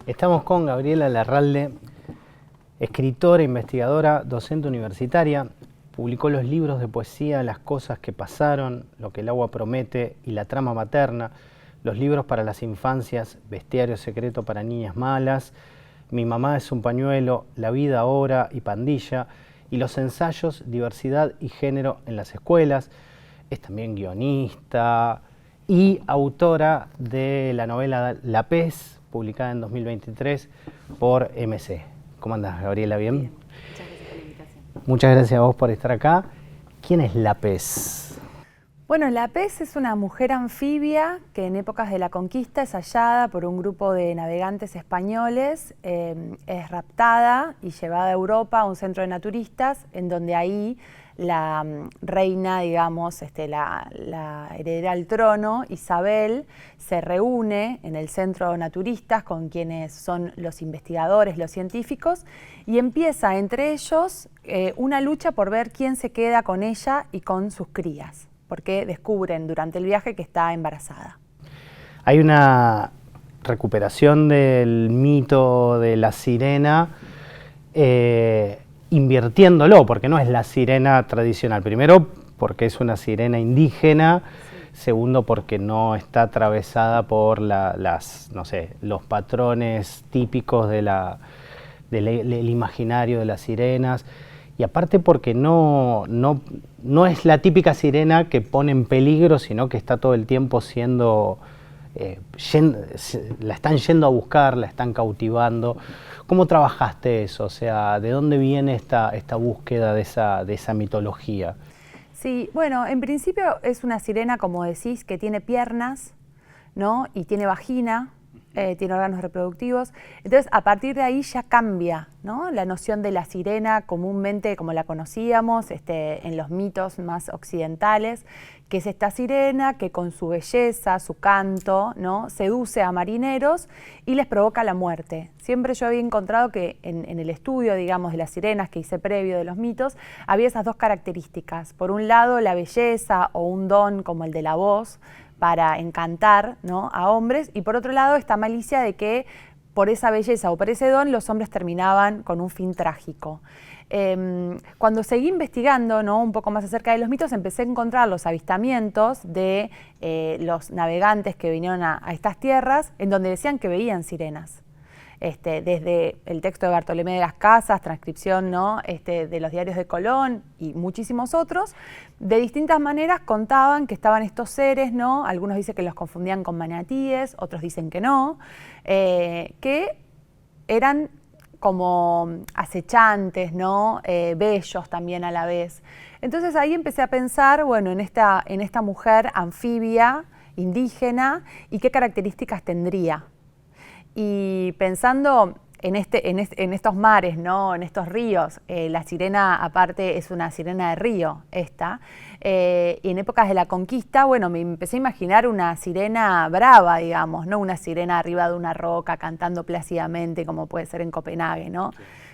Estamos con Gabriela Larralde, escritora, investigadora, docente universitaria. Publicó los libros de poesía Las cosas que pasaron, Lo que el agua promete y La trama materna, los libros para las infancias, Bestiario secreto para niñas malas, Mi mamá es un pañuelo, La vida ahora y Pandilla, y los ensayos Diversidad y género en las escuelas. Es también guionista y autora de la novela La Pez, publicada en 2023 por MC. ¿Cómo andás, Gabriela? ¿Bien? Bien. Muchas gracias por la invitación. Muchas gracias a vos por estar acá. ¿Quién es La Pez? Bueno, La Pez es una mujer anfibia que en épocas de la conquista es hallada por un grupo de navegantes españoles, es raptada y llevada a Europa a un centro de naturistas, en donde ahí la reina, digamos, la heredera al trono, Isabel, se reúne en el centro de naturistas con quienes son los investigadores, los científicos, y empieza entre ellos una lucha por ver quién se queda con ella y con sus crías, porque descubren durante el viaje que está embarazada. Hay una recuperación del mito de la sirena, invirtiéndolo, porque no es la sirena tradicional. Primero, porque es una sirena indígena. Sí. Segundo, porque no está atravesada por los patrones típicos del imaginario de las sirenas. Y aparte porque no es la típica sirena que pone en peligro, sino que está todo el tiempo siendo... la están yendo a buscar, la están cautivando. ¿Cómo trabajaste eso? O sea, ¿de dónde viene esta búsqueda de esa mitología? Sí, bueno, en principio es una sirena, como decís, que tiene piernas, ¿no? Y tiene vagina, tiene órganos reproductivos. Entonces, a partir de ahí ya cambia, ¿no? La noción de la sirena comúnmente como la conocíamos en los mitos más occidentales, que es esta sirena que con su belleza, su canto, ¿no? Seduce a marineros y les provoca la muerte. Siempre yo había encontrado que en el estudio, digamos, de las sirenas que hice previo de los mitos, había esas dos características. Por un lado, la belleza o un don como el de la voz, para encantar, ¿no?, a hombres, y por otro lado esta malicia de que por esa belleza o por ese don los hombres terminaban con un fin trágico. Cuando seguí investigando, ¿no?, un poco más acerca de los mitos, empecé a encontrar los avistamientos de los navegantes que vinieron a estas tierras, en donde decían que veían sirenas. Desde el texto de Bartolomé de las Casas, transcripción, ¿no?, de los diarios de Colón y muchísimos otros, de distintas maneras contaban que estaban estos seres, ¿no? Algunos dicen que los confundían con manatíes, otros dicen que no, que eran como acechantes, ¿no?, bellos también a la vez. Entonces ahí empecé a pensar, bueno, en esta mujer anfibia, indígena, y qué características tendría. Y pensando en estos mares, ¿no?, en estos ríos, la sirena aparte es una sirena de río y en épocas de la conquista, bueno, me empecé a imaginar una sirena brava, digamos, no una sirena arriba de una roca cantando plácidamente como puede ser en Copenhague, ¿no?,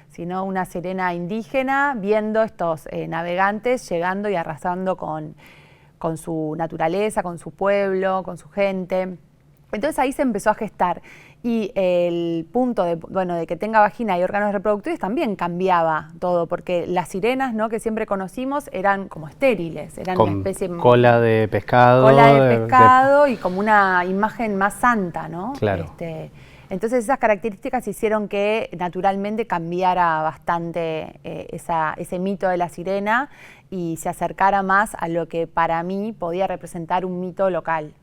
sino una sirena indígena viendo estos navegantes llegando y arrasando con su naturaleza, con su pueblo, con su gente. Entonces ahí se empezó a gestar y el punto de que tenga vagina y órganos reproductivos también cambiaba todo, porque las sirenas, ¿no?, que siempre conocimos eran como estériles, eran con una especie cola de pescado. Cola de pescado y como una imagen más santa, ¿no? Claro. Entonces esas características hicieron que naturalmente cambiara bastante ese mito de la sirena y se acercara más a lo que para mí podía representar un mito local.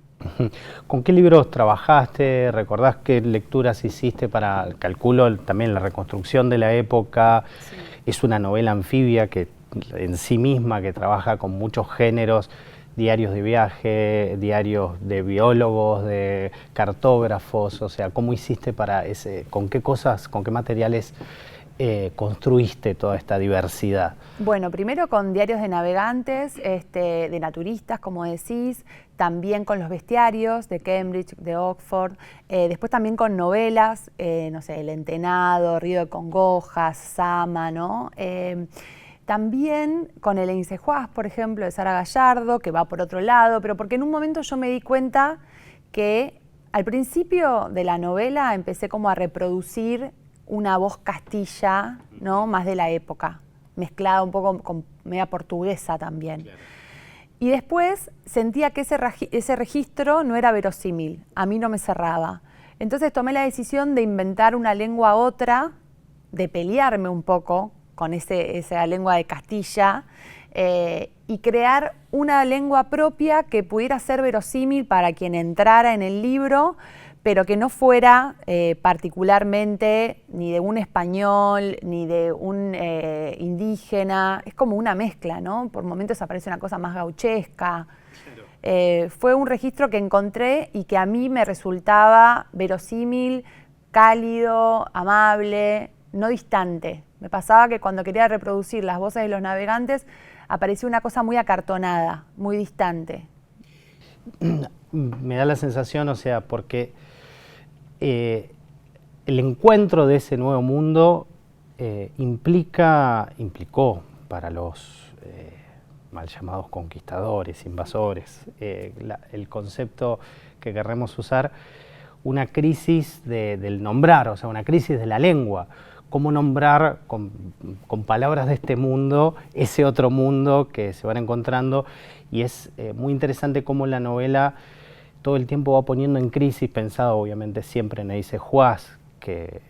¿Con qué libros trabajaste? ¿Recordás qué lecturas hiciste para, calculo, también la reconstrucción de la época? Sí. Es una novela anfibia que en sí misma, que trabaja con muchos géneros, diarios de viaje, diarios de biólogos, de cartógrafos, o sea, ¿cómo hiciste para con qué cosas, con qué materiales construiste toda esta diversidad? Bueno, primero con diarios de navegantes, de naturistas, como decís, también con los bestiarios de Cambridge, de Oxford, después también con novelas, no sé, El Entenado, Río de Congojas, Sama, ¿no? También con El Encejuás, por ejemplo, de Sara Gallardo, que va por otro lado, pero porque en un momento yo me di cuenta que Al principio de la novela empecé como a reproducir una voz castilla, ¿no? Más de la época, mezclada un poco con media portuguesa también. Claro. Y después sentía que ese registro no era verosímil, a mí no me cerraba. Entonces tomé la decisión de inventar una lengua otra, de pelearme un poco con esa lengua de Castilla y crear una lengua propia que pudiera ser verosímil para quien entrara en el libro, pero que no fuera particularmente ni de un español, ni de un indígena. Es como una mezcla, ¿no? Por momentos aparece una cosa más gauchesca. Claro. Fue un registro que encontré y que a mí me resultaba verosímil, cálido, amable, no distante. Me pasaba que cuando quería reproducir las voces de los navegantes, aparecía una cosa muy acartonada, muy distante. Me da la sensación, o sea, porque el encuentro de ese nuevo mundo implicó para los mal llamados conquistadores, invasores, el concepto que querremos usar, una crisis del nombrar, o sea, una crisis de la lengua. Cómo nombrar con palabras de este mundo ese otro mundo que se van encontrando, y es muy interesante cómo la novela todo el tiempo va poniendo en crisis, pensado obviamente siempre en Eise Juaz, que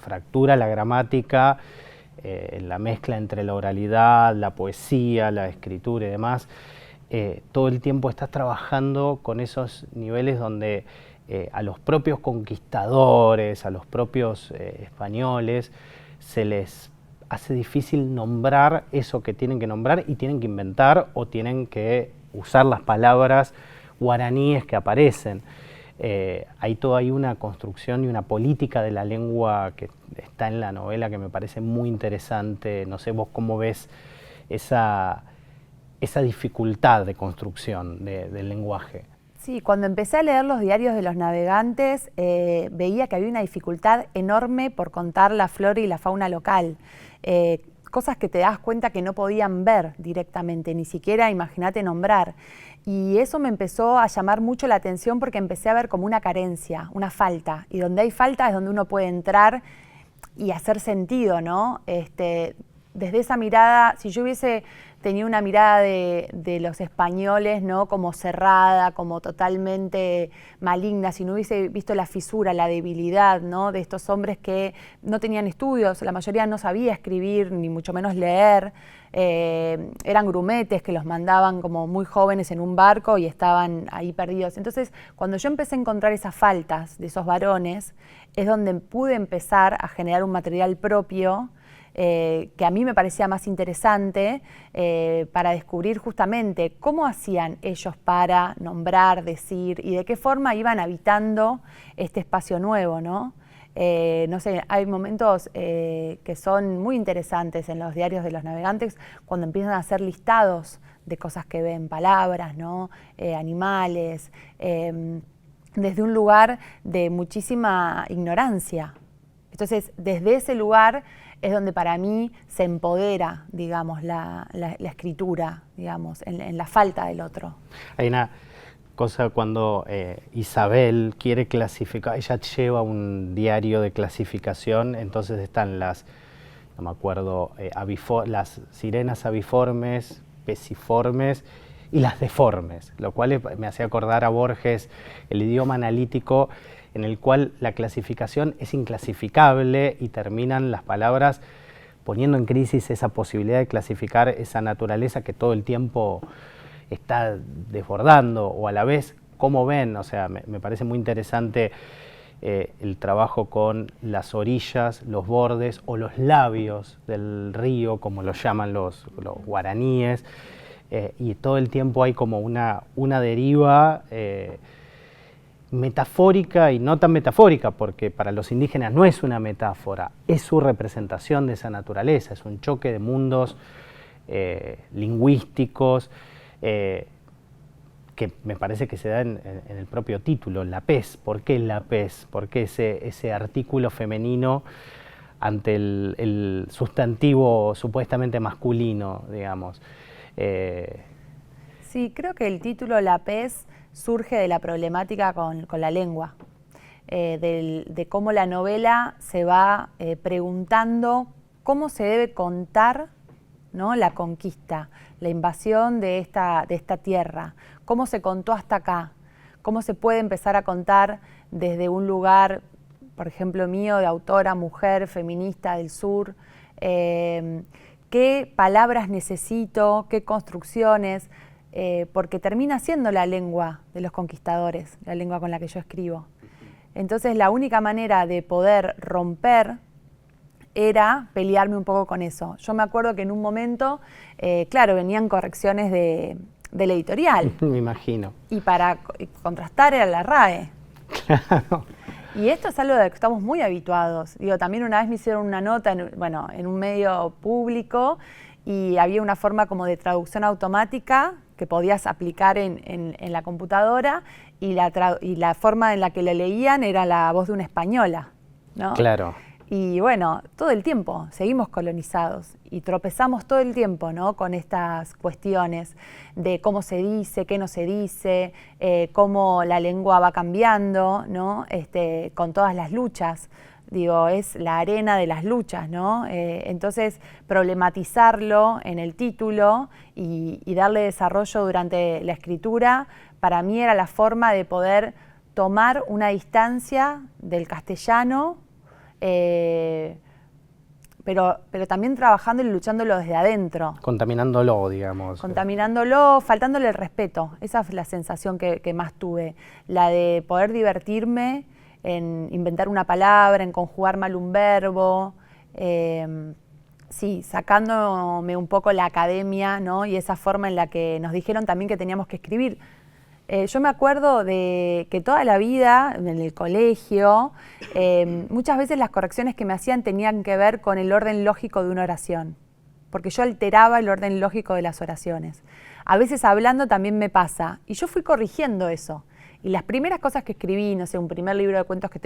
fractura la gramática, la mezcla entre la oralidad, la poesía, la escritura y demás. Todo el tiempo estás trabajando con esos niveles donde a los propios conquistadores, a los propios españoles, se les hace difícil nombrar eso que tienen que nombrar y tienen que inventar o tienen que usar las palabras guaraníes que aparecen. Hay toda una construcción y una política de la lengua que está en la novela que me parece muy interesante. No sé vos cómo ves esa dificultad de construcción del lenguaje. Sí, cuando empecé a leer los diarios de los navegantes, veía que había una dificultad enorme por contar la flora y la fauna local. Cosas que te das cuenta que no podían ver directamente, ni siquiera, imagínate, nombrar. Y eso me empezó a llamar mucho la atención porque empecé a ver como una carencia, una falta. Y donde hay falta es donde uno puede entrar y hacer sentido, ¿no? Desde esa mirada, si yo hubiese tenido una mirada de los españoles, ¿no? Como cerrada, como totalmente maligna, si no hubiese visto la fisura, la debilidad, ¿no? De estos hombres que no tenían estudios, la mayoría no sabía escribir, ni mucho menos leer, eran grumetes que los mandaban como muy jóvenes en un barco y estaban ahí perdidos. Entonces, cuando yo empecé a encontrar esas faltas de esos varones, es donde pude empezar a generar un material propio que a mí me parecía más interesante para descubrir justamente cómo hacían ellos para nombrar, decir y de qué forma iban habitando este espacio nuevo, ¿no? No sé, hay momentos que son muy interesantes en los diarios de los navegantes cuando empiezan a hacer listados de cosas que ven, palabras, ¿no? Animales, desde un lugar de muchísima ignorancia. Entonces, desde ese lugar es donde para mí se empodera, digamos, la escritura, digamos, en la falta del otro. Hay una cosa cuando Isabel quiere clasificar, ella lleva un diario de clasificación, entonces están las, no me acuerdo, las sirenas aviformes, peciformes y las deformes, lo cual me hacía acordar a Borges, el idioma analítico, en el cual la clasificación es inclasificable y terminan las palabras poniendo en crisis esa posibilidad de clasificar esa naturaleza que todo el tiempo está desbordando, o a la vez, ¿cómo ven? O sea, me parece muy interesante el trabajo con las orillas, los bordes o los labios del río, como lo llaman los guaraníes, y todo el tiempo hay como una deriva metafórica y no tan metafórica, porque para los indígenas no es una metáfora, es su representación de esa naturaleza, es un choque de mundos lingüísticos que me parece que se da en el propio título, la pez. ¿Por qué la pez? ¿Por qué ese artículo femenino ante el sustantivo supuestamente masculino, digamos? Sí, creo que el título La pez surge de la problemática con la lengua, de cómo la novela se va preguntando cómo se debe contar, ¿no?, la conquista, la invasión de esta tierra, cómo se contó hasta acá, cómo se puede empezar a contar desde un lugar, por ejemplo mío, de autora, mujer, feminista del sur, qué palabras necesito, qué construcciones, porque termina siendo la lengua de los conquistadores, la lengua con la que yo escribo. Entonces la única manera de poder romper era pelearme un poco con eso. Yo me acuerdo que en un momento, claro, venían correcciones del editorial. Me imagino. Y para contrastar era la RAE. Claro. Y esto es algo de lo que estamos muy habituados. Digo, también una vez me hicieron una nota en un medio público y había una forma como de traducción automática que podías aplicar en la computadora y la forma en la que lo leían era la voz de una española, ¿no? Claro. Y bueno, todo el tiempo seguimos colonizados y tropezamos todo el tiempo, ¿no?, con estas cuestiones de cómo se dice, qué no se dice, cómo la lengua va cambiando, ¿no?, con todas las luchas. Digo, es la arena de las luchas, ¿no? Entonces, problematizarlo en el título y darle desarrollo durante la escritura, para mí era la forma de poder tomar una distancia del castellano, pero también trabajando y luchándolo desde adentro. Contaminándolo, digamos. Contaminándolo, faltándole el respeto. Esa fue la sensación que más tuve. La de poder divertirme en inventar una palabra, en conjugar mal un verbo. Sí, sacándome un poco la academia, ¿no?, y esa forma en la que nos dijeron también que teníamos que escribir. Yo me acuerdo de que toda la vida, en el colegio, muchas veces las correcciones que me hacían tenían que ver con el orden lógico de una oración, porque yo alteraba el orden lógico de las oraciones. A veces hablando también me pasa, y yo fui corrigiendo eso. Y las primeras cosas que escribí, no sé, un primer libro de cuentos que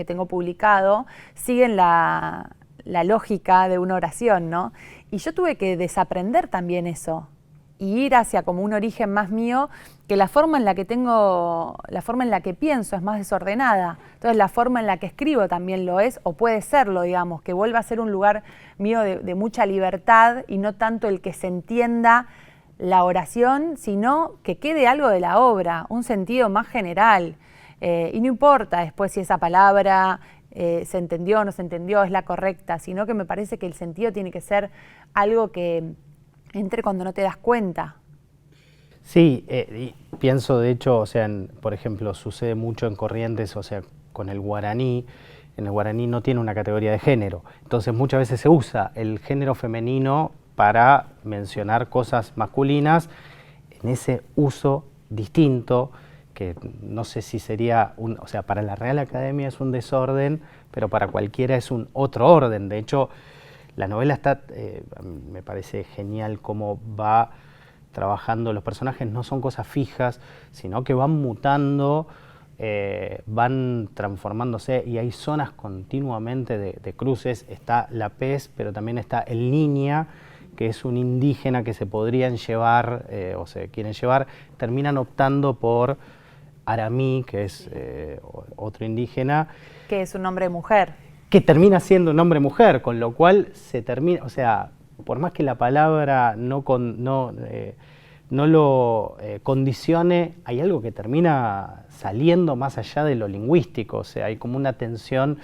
tengo publicado, siguen la lógica de una oración, ¿no? Y yo tuve que desaprender también eso y ir hacia como un origen más mío, que la forma en la que pienso es más desordenada. Entonces la forma en la que escribo también lo es, o puede serlo, digamos, que vuelva a ser un lugar mío de mucha libertad y no tanto el que se entienda la oración, sino que quede algo de la obra, un sentido más general. Y no importa después si esa palabra se entendió o no se entendió, es la correcta, sino que me parece que el sentido tiene que ser algo que entre cuando no te das cuenta. Sí, y pienso de hecho, o sea, por ejemplo, sucede mucho en Corrientes, o sea, con el guaraní. En el guaraní no tiene una categoría de género, entonces muchas veces se usa el género femenino para mencionar cosas masculinas en ese uso distinto, que no sé si sería, o sea, para la Real Academia es un desorden, pero para cualquiera es un otro orden. De hecho, la novela está, me parece genial cómo va trabajando, los personajes no son cosas fijas, sino que van mutando, van transformándose y hay zonas continuamente de cruces. Está la pez, pero también está el niña, que es un indígena que se podrían llevar o se quieren llevar, terminan optando por Aramí, que es otro indígena. Que es un nombre de mujer. Que termina siendo un hombre-mujer, con lo cual se termina, o sea, por más que la palabra no lo condicione, hay algo que termina saliendo más allá de lo lingüístico, o sea, hay como una tensión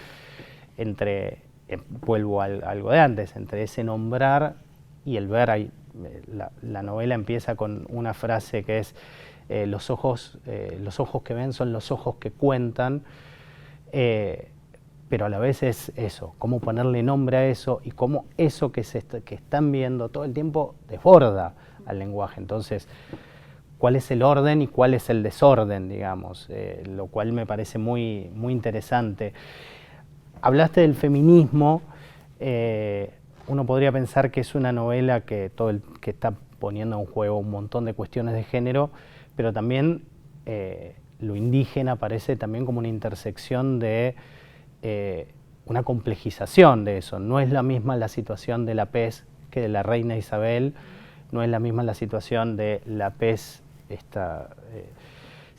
entre, vuelvo a algo de antes, entre ese nombrar y el ver. La novela empieza con una frase que es los ojos que ven son los ojos que cuentan, pero a la vez es eso, cómo ponerle nombre a eso y cómo eso que están viendo todo el tiempo desborda al lenguaje. Entonces, ¿cuál es el orden y cuál es el desorden, digamos? Lo cual me parece muy, muy interesante. Hablaste del feminismo. Uno podría pensar que es una novela que está poniendo en juego un montón de cuestiones de género, pero también lo indígena aparece también como una intersección de una complejización de eso. No es la misma la situación de la pez que de la reina Isabel, no es la misma la situación de la pez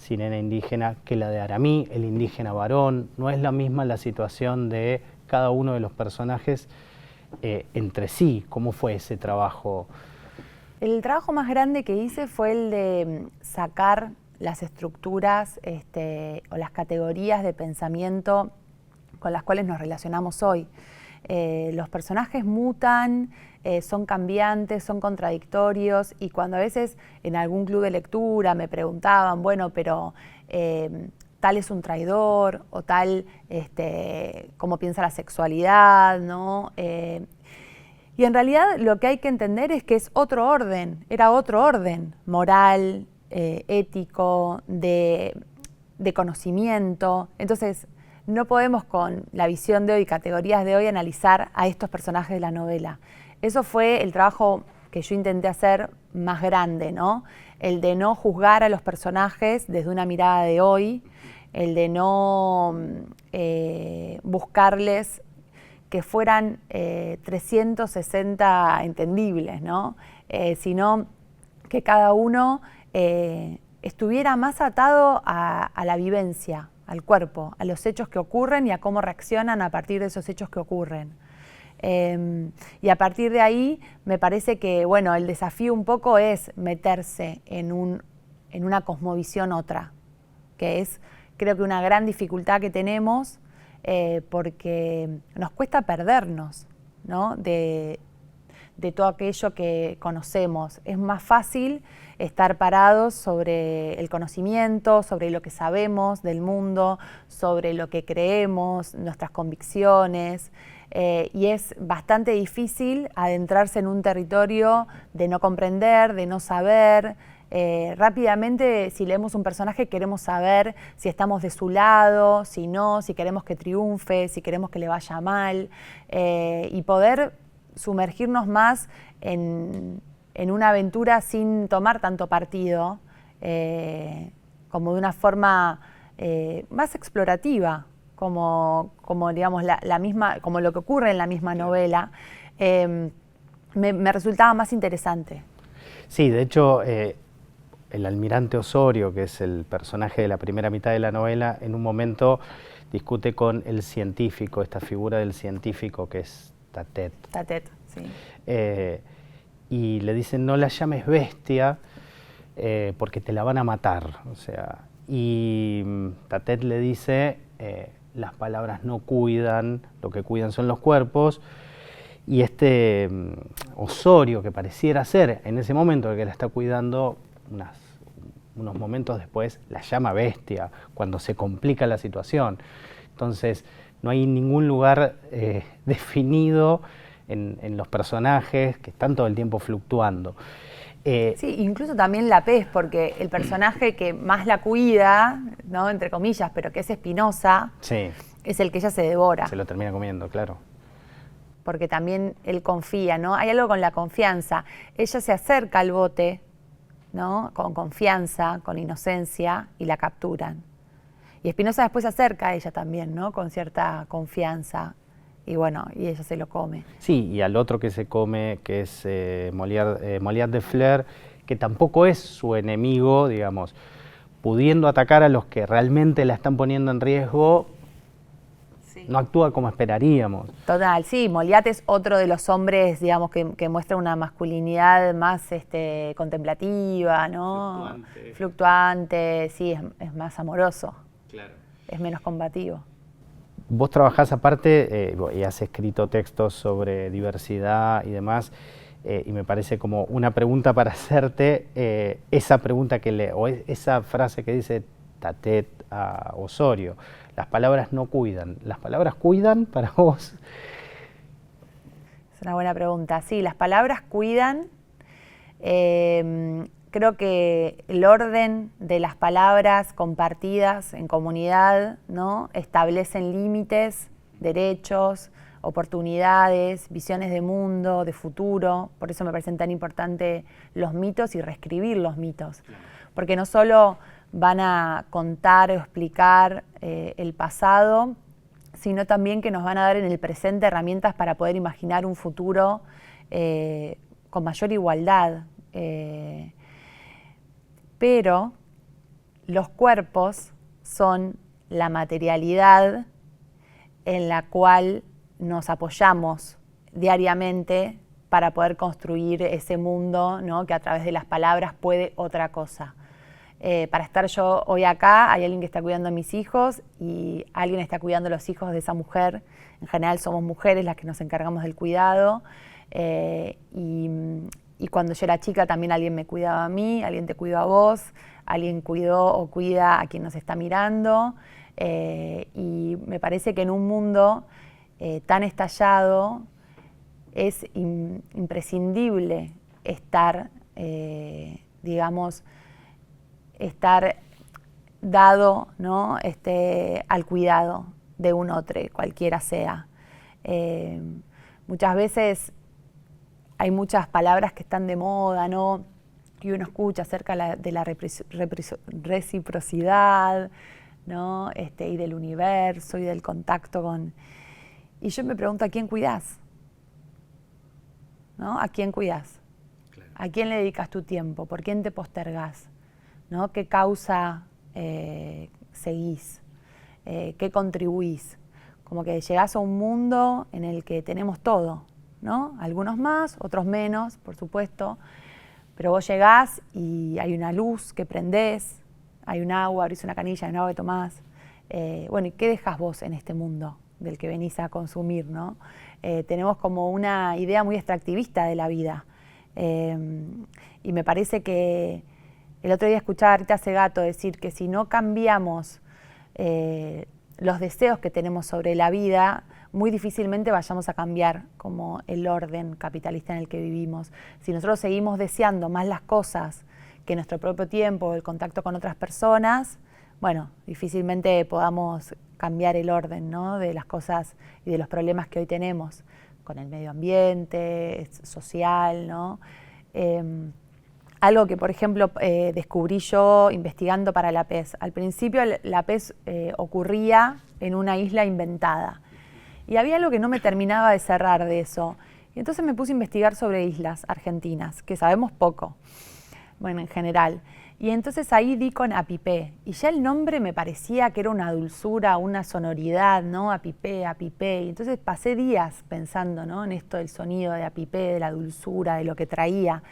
sirena indígena, que la de Aramí, el indígena varón. No es la misma la situación de cada uno de los personajes entre sí. ¿Cómo fue ese trabajo? El trabajo más grande que hice fue el de sacar las estructuras o las categorías de pensamiento con las cuales nos relacionamos hoy. Los personajes mutan, son cambiantes, son contradictorios, y cuando a veces en algún club de lectura me preguntaban, bueno, pero tal es un traidor, o tal, cómo piensa la sexualidad, ¿no? Y en realidad lo que hay que entender es que es otro orden, era otro orden moral, ético, de conocimiento. Entonces, no podemos con la visión de hoy, categorías de hoy, analizar a estos personajes de la novela. Eso fue el trabajo que yo intenté hacer más grande, ¿no? El de no juzgar a los personajes desde una mirada de hoy, el de no buscarles que fueran 360 entendibles, ¿no? Sino que cada uno estuviera más atado a la vivencia, al cuerpo, a los hechos que ocurren y a cómo reaccionan a partir de esos hechos que ocurren. Y a partir de ahí me parece que, bueno, el desafío un poco es meterse en una cosmovisión otra, que es, creo que una gran dificultad que tenemos, porque nos cuesta perdernos, ¿no? de todo aquello que conocemos. Es más fácil estar parados sobre el conocimiento, sobre lo que sabemos del mundo, sobre lo que creemos, nuestras convicciones, y es bastante difícil adentrarse en un territorio de no comprender, de no saber. Rápidamente, si leemos un personaje, queremos saber si estamos de su lado, si no, si queremos que triunfe, si queremos que le vaya mal, y poder sumergirnos más en una aventura sin tomar tanto partido, como de una forma más explorativa, como digamos, la misma, como lo que ocurre en la misma novela, me resultaba más interesante. Sí, de hecho, el almirante Osorio, que es el personaje de la primera mitad de la novela, en un momento discute con el científico, esta figura del científico que es Tatet. Tatet, sí. Y le dicen, no la llames bestia porque te la van a matar. O sea, y Tatet le dice, las palabras no cuidan, lo que cuidan son los cuerpos. Y este Osorio, que pareciera ser en ese momento el que la está cuidando, unos momentos después la llama bestia, cuando se complica la situación. Entonces, no hay ningún lugar definido en los personajes que están todo el tiempo fluctuando. Sí, incluso también la pez, porque el personaje que más la cuida, ¿no?, entre comillas, pero que es Espinosa, sí, es el que ella se devora. Se lo termina comiendo, claro. Porque también él confía, ¿no? Hay algo con la confianza. Ella se acerca al bote, ¿no?, con confianza, con inocencia, y la capturan. Y Espinosa después se acerca a ella también, ¿no?, con cierta confianza. Y bueno, y ella se lo come. Sí, y al otro que se come, que es Molière de Flers, que tampoco es su enemigo, digamos, pudiendo atacar a los que realmente la están poniendo en riesgo, sí, no actúa como esperaríamos. Total, sí, Molière es otro de los hombres, digamos, que muestra una masculinidad más contemplativa, ¿no? Fluctuante, sí, es más amoroso. Claro. Es menos combativo. Vos trabajás aparte y has escrito textos sobre diversidad y demás, y me parece como una pregunta para hacerte, esa pregunta o esa frase que dice Tatet a Osorio, las palabras no cuidan. ¿Las palabras cuidan para vos? Es una buena pregunta. Sí, las palabras cuidan. Creo que el orden de las palabras compartidas en comunidad, ¿no?, establecen límites, derechos, oportunidades, visiones de mundo, de futuro. Por eso me parecen tan importantes los mitos y reescribir los mitos. Porque no solo van a contar o explicar el pasado, sino también que nos van a dar en el presente herramientas para poder imaginar un futuro con mayor igualdad. Pero los cuerpos son la materialidad en la cual nos apoyamos diariamente para poder construir ese mundo, ¿no? Que a través de las palabras puede otra cosa. Para estar yo hoy acá, hay alguien que está cuidando a mis hijos y alguien está cuidando a los hijos de esa mujer. En general somos mujeres las que nos encargamos del cuidado. Y cuando yo era chica también alguien me cuidaba a mí, alguien te cuidó a vos, alguien cuidó o cuida a quien nos está mirando. Y me parece que en un mundo tan estallado es imprescindible estar, digamos, estar dado, ¿no? Al cuidado de un otro, cualquiera sea. Muchas veces hay muchas palabras que están de moda, ¿no? Y uno escucha acerca de la reciprocidad, ¿no? Y del universo y del contacto con... Y yo me pregunto, ¿a quién cuidás? ¿No? ¿A quién cuidás? Claro. ¿A quién le dedicas tu tiempo? ¿Por quién te postergás? ¿No? ¿Qué causa seguís? ¿Qué contribuís? Como que llegás a un mundo en el que tenemos todo, ¿no? Algunos más, otros menos, por supuesto, pero vos llegás y hay una luz que prendés, hay un agua, abrís una canilla, hay un agua que tomás. Bueno, ¿y qué dejás vos en este mundo del que venís a consumir, ¿no? Tenemos como una idea muy extractivista de la vida. Y me parece que el otro día escuchaba a Rita Segato decir que si no cambiamos los deseos que tenemos sobre la vida, muy difícilmente vayamos a cambiar como el orden capitalista en el que vivimos. Si nosotros seguimos deseando más las cosas que nuestro propio tiempo, el contacto con otras personas, bueno, difícilmente podamos cambiar el orden, ¿no? De las cosas y de los problemas que hoy tenemos con el medio ambiente, social, ¿no? Algo que, por ejemplo, descubrí yo investigando para la PES. Al principio la PES ocurría en una isla inventada. Y había algo que no me terminaba de cerrar de eso. Y entonces me puse a investigar sobre islas argentinas, que sabemos poco, bueno, en general. Y entonces ahí di con Apipé. Y ya el nombre me parecía que era una dulzura, una sonoridad, ¿no? Apipé, Apipé. Y entonces pasé días pensando, ¿no? En esto del sonido de Apipé, de la dulzura, de lo que traía.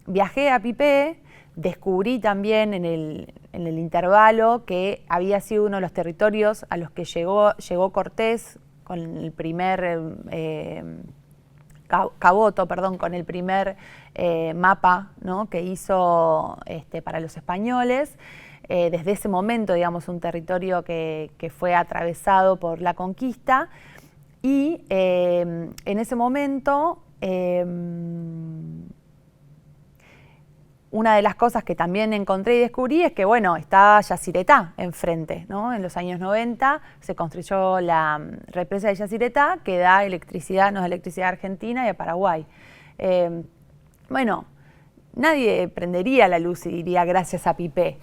Viajé a Apipé, descubrí también en el intervalo que había sido uno de los territorios a los que llegó Cortés con el primer Caboto, perdón, con el primer mapa, ¿no? Que hizo para los españoles. Desde ese momento, digamos, un territorio que fue atravesado por la conquista y en ese momento una de las cosas que también encontré y descubrí es que, bueno, está Yacyretá enfrente, ¿no? En los años 90 se construyó la represa de Yacyretá que da electricidad, nos da electricidad a Argentina y a Paraguay. Bueno, nadie prendería la luz y diría gracias a Apipé,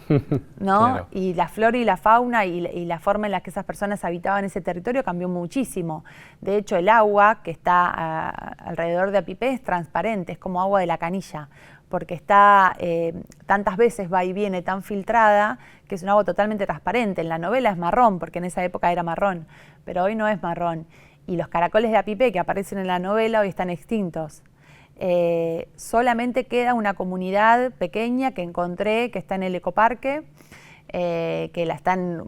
¿no? Claro. Y la flora y la fauna y la forma en la que esas personas habitaban ese territorio cambió muchísimo. De hecho, el agua que está alrededor de Apipé es transparente, es como agua de la canilla, porque está tantas veces va y viene tan filtrada que es un agua totalmente transparente. En la novela es marrón, porque en esa época era marrón, pero hoy no es marrón. Y los caracoles de Apipé que aparecen en la novela hoy están extintos. Solamente queda una comunidad pequeña que encontré, que está en el ecoparque, que la están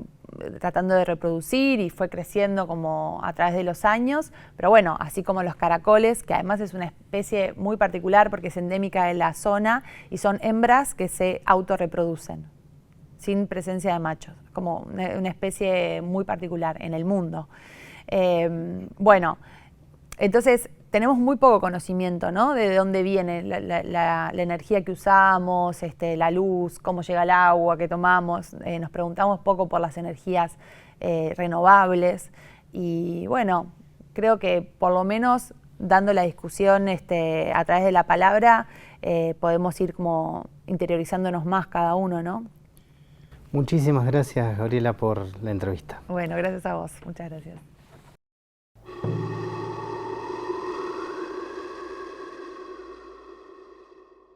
tratando de reproducir y fue creciendo como a través de los años, pero bueno, así como los caracoles, que además es una especie muy particular porque es endémica de la zona y son hembras que se autorreproducen sin presencia de machos, como una especie muy particular en el mundo. Bueno, entonces tenemos muy poco conocimiento, ¿no? De dónde viene la energía que usamos, la luz, cómo llega el agua que tomamos. Nos preguntamos poco por las energías renovables. Y bueno, creo que por lo menos dando la discusión a través de la palabra podemos ir como interiorizándonos más cada uno, ¿no? Muchísimas gracias, Gabriela, por la entrevista. Bueno, gracias a vos. Muchas gracias.